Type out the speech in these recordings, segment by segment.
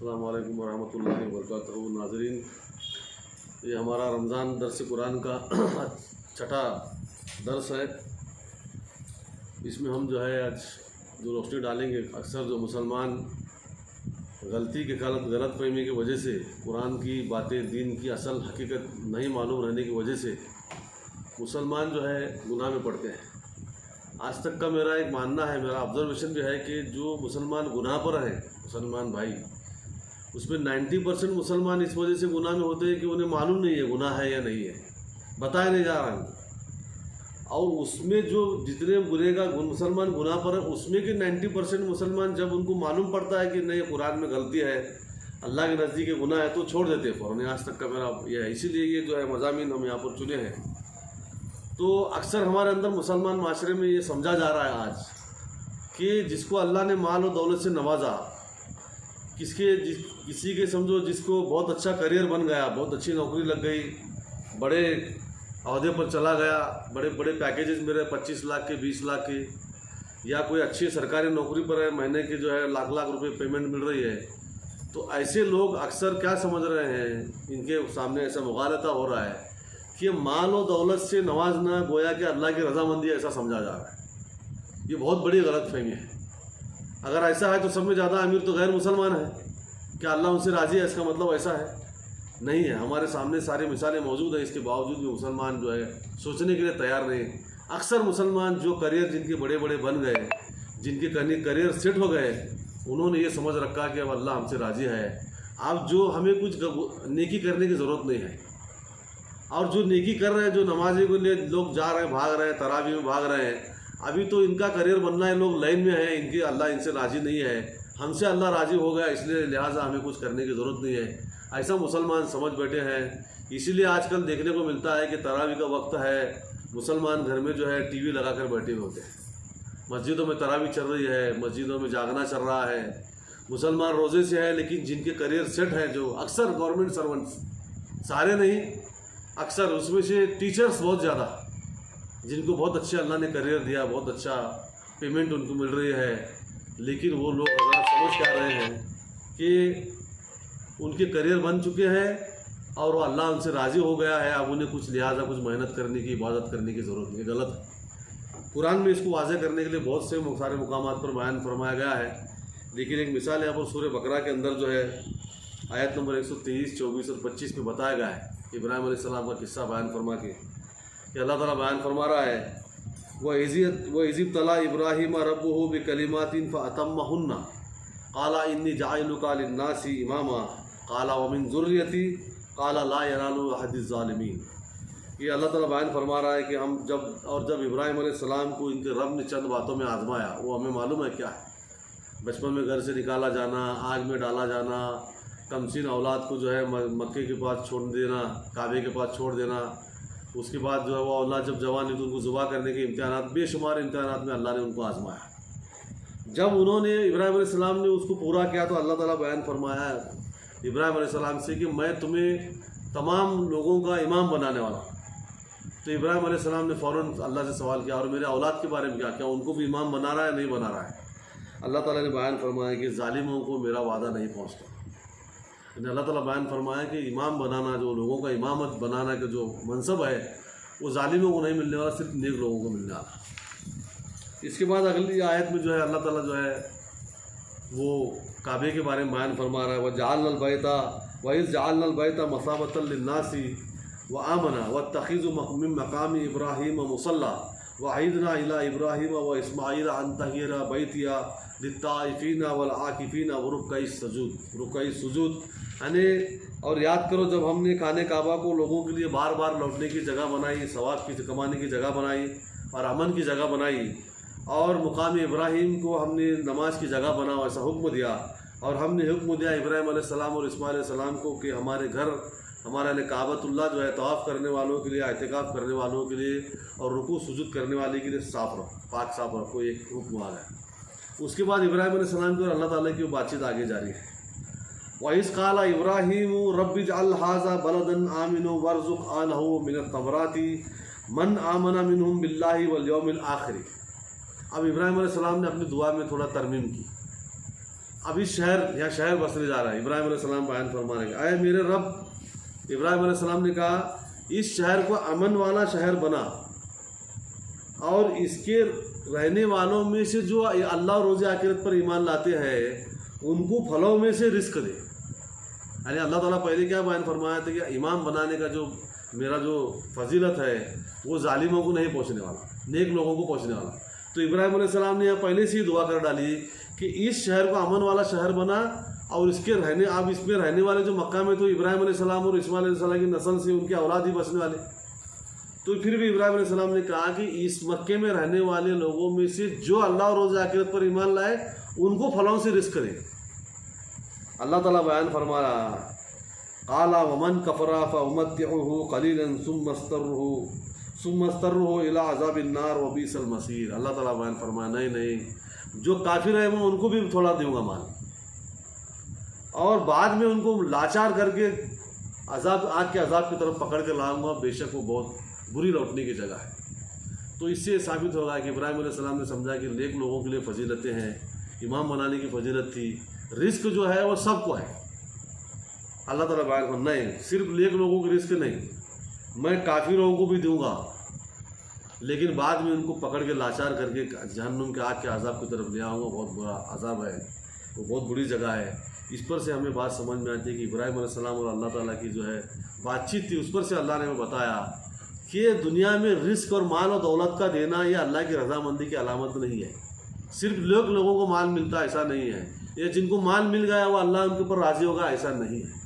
अस्सलामु अलैकुम वरहमतुल्लाहि वबरकातुहू। नाज़रीन, ये हमारा रमज़ान दर्स कुरान का छठा दर्स है। इसमें हम जो है आज जो रोशनी डालेंगे, अक्सर जो मुसलमान गलती के गलत फहमी की वजह से कुरान की बातें, दीन की असल हकीकत नहीं मालूम रहने की वजह से मुसलमान जो है गुनाह में पड़ते हैं। आज तक का मेरा एक मानना है, मेरा ऑब्जर्वेशन भी है कि जो मुसलमान गुनाह पर हैं, मुसलमान भाई, उसमें 90% मुसलमान इस वजह से गुनाह में होते हैं कि उन्हें मालूम नहीं है गुनाह है या नहीं है, बताया नहीं जा रहा है। और उसमें जो जितने गुनहगार मुसलमान गुनाह पर है, उसमें के 90% मुसलमान जब उनको मालूम पड़ता है कि नहीं कुरान में गलती है, अल्लाह के नज़दीक गुनाह है, तो छोड़ देते हैं फ़ौरन। आज तक का मेरा यह है, इसीलिए ये जो है मज़ामीन हम यहाँ पर चुने हैं। तो अक्सर हमारे अंदर मुसलमान माशरे में ये समझा जा रहा है आज कि जिसको अल्लाह ने माल और दौलत से नवाजा, किसी के समझो जिसको बहुत अच्छा करियर बन गया, बहुत अच्छी नौकरी लग गई, बड़े अहदे पर चला गया, बड़े बड़े पैकेजेस मेरे 25 लाख के, 20 लाख के, या कोई अच्छी सरकारी नौकरी पर है, महीने की जो है लाख लाख रुपए पेमेंट मिल रही है, तो ऐसे लोग अक्सर क्या समझ रहे हैं, इनके सामने ऐसा मुगालता हो रहा है कि माल और दौलत से नवाजना गोया कि अल्लाह की रजामंदी, ऐसा समझा जा रहा है। ये बहुत बड़ी गलतफहमी है। अगर ऐसा है तो सब में ज़्यादा अमीर तो गैर मुसलमान है, क्या अल्लाह उनसे राज़ी है? इसका मतलब ऐसा है नहीं है। हमारे सामने सारी मिसालें मौजूद है, इसके बावजूद भी मुसलमान जो है सोचने के लिए तैयार नहीं। अक्सर मुसलमान जो करियर जिनके बड़े बड़े बन गए, जिनके करियर सेट हो गए, उन्होंने ये समझ रखा कि अब अल्लाह हमसे राज़ी है, अब जो हमें कुछ नेकी करने की ज़रूरत नहीं है। और जो नेकी कर रहे हैं, जो नमाजी के लिए लोग जा रहे हैं, भाग रहे हैं, तरावी में भाग रहे हैं, अभी तो इनका करियर बनना है, लोग लाइन में हैं, इनके अल्लाह इनसे राज़ी नहीं है, हमसे अल्लाह राज़ी हो गया, इसलिए लिहाजा हमें कुछ करने की ज़रूरत नहीं है, ऐसा मुसलमान समझ बैठे हैं। इसीलिए आजकल देखने को मिलता है कि तरावी का वक्त है, मुसलमान घर में जो है टीवी लगा कर बैठे हुए होते हैं, मस्जिदों में तरावी चल रही है, मस्जिदों में जागना चल रहा है, मुसलमान रोज़े से है, लेकिन जिनके करियर सेट है, जो अक्सर गवर्नमेंट सर्वेंट्स, सारे नहीं, अक्सर उसमें से टीचर्स बहुत ज़्यादा, जिनको बहुत अच्छे अल्लाह ने करियर दिया, बहुत अच्छा पेमेंट उनको मिल रही है, लेकिन वो लोग अगर समझ क्या रहे हैं कि उनके करियर बन चुके हैं और वो अल्लाह उनसे राज़ी हो गया है, अब उन्हें कुछ लिहाजा कुछ मेहनत करने की, इबादत करने की ज़रूरत नहीं। गलत है। कुरान में इसको वाज़े करने के लिए बहुत से सारे मुकामात पर बयान फरमाया गया है, लेकिन एक मिसाल यहाँ पर सूरह बकरा के अंदर जो है आयत नंबर 123, 24 और 25 में बताया गया है, इब्राहिम अलैहिस्सलाम का किस्सा बयान फरमा के कि अल्लाह ताला बयान फरमा रहा है, वह इज़िब तला इब्राहिम रब्बुहु बिकलिमातिन फ़अतम्महुन्ना क़ाला इन्नी जाइलुका लिन्नासी इमामा क़ाला व मिन ज़ुर्रियती क़ाला ला यनालु अहदिज़ ज़ालिमीन। ये अल्लाह ताला बयान फरमा रहा है कि हम जब इब्राहिम अलैहिस्सलाम को इनके रब ने चंद बातों में आजमाया, वो हमें मालूम है क्या है, बचपन में घर से निकाला जाना, आग में डाला जाना, कमसीन औलाद को जो है मक्के के पास छोड़ देना, काबे के पास छोड़ देना, उसके बाद जो है वो औलाद जब जवान हुई तो उनको ज़ुबा करने के इम्तिहानात, बेशुमार इम्तिहानात में अल्लाह ने उनको आजमाया। जब उन्होंने इब्राहिम अलैहिस्सलाम ने उसको पूरा किया तो अल्लाह ताला बयान फरमाया इब्राहिम अलैहिस्सलाम से कि मैं तुम्हें तमाम लोगों का इमाम बनाने वाला हूँ। तो इब्राहिम अलैहिस्सलाम ने फ़ौरन अल्लाह से सवाल किया, और मेरे औलाद के बारे में क्या उनको भी इमाम बना रहा है, नहीं बना रहा है? अल्लाह ताला ने बयान फरमाया कि ज़ालिमों को मेरा वादा नहीं पहुँचता। अल्लाह ताला बयान फरमाया कि इमाम बनाना, जो लोगों का इमामत बनाना का जो मनसब है, वो ज़ालिमों को नहीं मिलने वाला, सिर्फ नेक लोगों को मिलने वाला। इसके बाद अगली आयत में जो है अल्लाह ताला जो है वो काबे के बारे में बयान फरमा रहा है, वह जाअलनल बैता वइज़ जाअलनल बैता मसाबतल लिन्नासी व आमना वत्तखिज़ु मिन मक़ामि इब्राहीम मुसल्ला वअहीदना इला इब्राहीम व इस्माईल अन तहिरा बैतिया लित्ताइफीना वल आकिफीना व रुक्कई सुजूद। यानी और याद करो जब हमने खाने काबा को लोगों के लिए बार बार लौटने की जगह बनाई, सवाब की कमाने की जगह बनाई और अमन की जगह बनाई, और मुकाम इब्राहीम को हमने नमाज की जगह बनाओ, ऐसा हुक्म दिया। और हमने हुक्म दिया इब्राहीम अलैहिस्सलाम और इस्माईल अलैहिस्सलाम को कि हमारे घर, हमारा काबतुल्लाह जो है तवाफ़ करने वालों के लिए, इतिकाफ़ करने वालों के लिए और रुकू सुजूद करने वाले के लिए साफ़ रखो, पाक साफ़ रखो, एक हुक्म आ गया। उसके बाद इब्राहीम अलैहिस्सलाम की और अल्लाह ताला की बातचीत आगे जारी है। वइज़ क़ाला इब्राहीम रब्बि इजअल हाज़ा बलदन आमिना वरज़ुक़ अहलहु मिनत तमराति मन आमना मिनहुम बिल्लाहि वल यौमिल आखिर। अब इब्राहीम अलैहिस्सलाम ने अपनी दुआ में थोड़ा तरमीम की, अब इस यहाँ शहर बसने जा रहा है। इब्राहिम अलैहिस्सलाम बयान फरमा रहे हैं, आए मेरे रब। इब्राहिम अलैहिस्सलाम ने कहा इस शहर को अमन वाला शहर बना और इसके रहने वालों में से जो अल्लाह और रोज़े आखिरत पर ईमान लाते हैं उनको फलों में से रिस्क दे। यानी अल्लाह ताला पहले क्या बयान फरमाया था कि इमाम बनाने का जो मेरा जो फजीलत है वो जालिमों को नहीं पहुँचने वाला, नेक लोगों को पहुँचने वाला। तो इब्राहिम अलैहिस्सलाम ने यहाँ पहले से ही दुआ कर डाली कि इस शहर को अमन वाला शहर बना और इसके रहने अब इसमें रहने वाले जो मक्का में तो इब्राहिम अलैहिस्सलाम और इस्माइल अलैहिस्सलाम की नस्ल से उनके औलाद ही बसने वाले। तो फिर भी इब्राहिम अलैहिस्सलाम ने कहा कि इस मक्के में रहने वाले लोगों में से जो अल्लाह और रोज़ आखिरत पर ईमान लाए उनको फलों से रिस्क दे। अल्लाह ताला बयान फरमा रहा काला वमन कफरा फउमत्तिउहु कलीलन सुम्मा अस्तर्रुहु इला अज़ाबिन्नार व बिसल मसीर। अल्लाह ताला बयान फरमाया नहीं, जो काफिर है मैं उनको भी थोड़ा दूंगा माल और बाद में उनको लाचार करके आग के अजाब की तरफ पकड़ कर लाऊंगा, बेशक वो बहुत बुरी लौटने की जगह है। तो इससे साबित होगा कि इब्राहिम अलैहिस्सलाम ने समझा कि नेक लोगों के लिए फजीलतें हैं, इमाम बनाने की फजीलत थी, रिस्क जो है वो सबको है। अल्लाह ताला बात नहीं, सिर्फ नेक लोगों को रिस्क नहीं, मैं काफ़ी लोगों को भी दूंगा, लेकिन बाद में उनको पकड़ के लाचार करके जहन्नुम के आग के अजाब की तरफ ले आऊँगा। बहुत बुरा अजाब है, वो बहुत बुरी जगह है। इस पर से हमें बात समझ में आती है कि इब्राहिम अलैहिस्सलाम और अल्लाह ताला की जो है बातचीत थी, उस पर से अल्लाह ने हमें बताया कि दुनिया में रिस्क और माल और दौलत का देना ये अल्लाह की रज़ामंदी की अलामत नहीं है। सिर्फ लोगों को माल मिलता है ऐसा नहीं है, या जिनको माल मिल गया वो अल्लाह उनके ऊपर राज़ी होगा ऐसा नहीं है।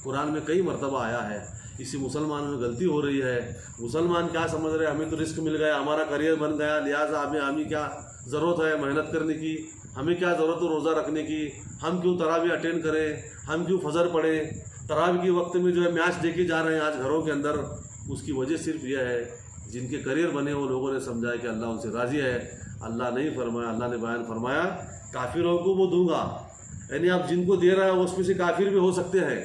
कुरान में कई मरतबा आया है। इसी मुसलमान में गलती हो रही है। मुसलमान क्या समझ रहे हैं, हमें तो रिस्क मिल गया, हमारा करियर बन गया, लिहाजा हमें क्या ज़रूरत है मेहनत करने की, हमें क्या ज़रूरत है रोज़ा रखने की, हम क्यों तरावी अटेंड करें, हम क्यों फजर पढ़ें। तरावी के वक्त में जो है मैच देखे जा रहे हैं आज घरों के अंदर, उसकी वजह सिर्फ यह है जिनके करियर बने वो लोगों ने समझा कि अल्लाह उनसे राज़ी है। अल्लाह नहीं फरमाया, अल्लाह ने बयान फरमाया काफिरों को वो दूंगा, यानी आप जिनको दे रहा है उसमें से काफिर भी हो सकते हैं,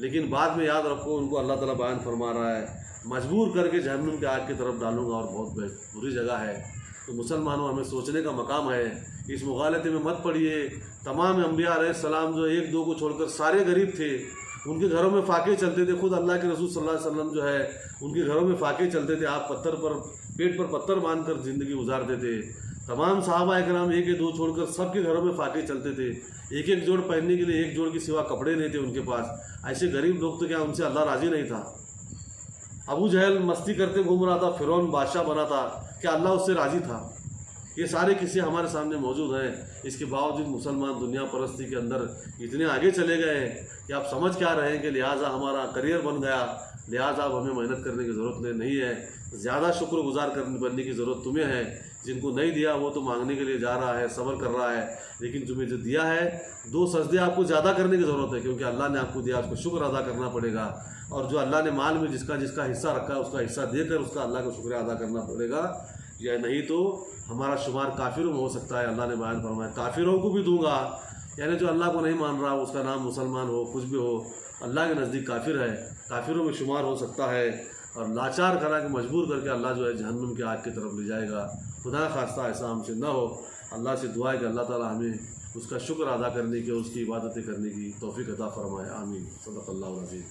लेकिन बाद में याद रखो उनको अल्लाह ताला बयान फरमा रहा है मजबूर करके जहन्नुम के आग की तरफ डालूंगा और बहुत बुरी जगह है। तो मुसलमानों हमें सोचने का मकाम है, इस मुगालते में मत पड़िए। तमाम अंबिया अलैहिस्सलाम जो एक दो को छोड़कर सारे गरीब थे, उनके घरों में फाके चलते थे। खुद अल्लाह के रसूल सल्लल्लाहु अलैहि वसल्लम जो है उनके घरों में फाके चलते थे, आप पेट पर पत्थर बांध कर ज़िंदगी गुजारते थे। तमाम सहाबा इकराम एक या दो छोड़कर सबके घरों में फाके चलते थे, एक एक जोड़ पहनने के लिए एक जोड़ के सिवा कपड़े नहीं थे उनके पास। ऐसे गरीब लोग तो क्या उनसे अल्लाह राज़ी नहीं था। अबू जहल मस्ती करते घूम रहा था, फिरौन बादशाह बना था, क्या अल्लाह उससे राज़ी था? ये सारे किस्से हमारे सामने मौजूद हैं। इसके बावजूद मुसलमान दुनिया परस्ती के अंदर इतने आगे चले गए हैं कि आप समझ क्या रहे हैं कि लिहाजा हमारा करियर बन गया, लिहाजा अब हमें मेहनत करने की ज़रूरत नहीं है। ज़्यादा शुक्रगुजार बनने की ज़रूरत तुम्हें है। जिनको नहीं दिया वो तो मांगने के लिए जा रहा है, सब्र कर रहा है, लेकिन तुम्हें जो दिया है दो सजदे आपको ज़्यादा करने की ज़रूरत है, क्योंकि अल्लाह ने आपको दिया, उसको शुक्र अदा करना पड़ेगा। और जो अल्लाह ने माल में जिसका हिस्सा रखा है उसका हिस्सा देकर उसका अल्लाह का शुक्रिया अदा करना पड़ेगा, या नहीं तो हमारा शुमार काफिरों में हो सकता है। अल्लाह ने बयान फरमाया काफिरों को भी दूंगा, यानी जो अल्लाह को नहीं मान रहा उसका नाम मुसलमान हो कुछ भी हो, अल्लाह के नज़दीक काफिर है, काफिरों में शुमार हो सकता है। और लाचार करा के मजबूर करके अल्लाह जो है जहन्नुम के आग की तरफ ले जाएगा। खुदा खास्ता ऐसा हमसे न हो। अल्लाह से दुआ है कि अल्लाह ताला हमें उसका शुक्र अदा करने की, उसकी इबादतें करने की तौफीक अता फरमाए। आमीन। सदक़ल्लाहु अज़ीम।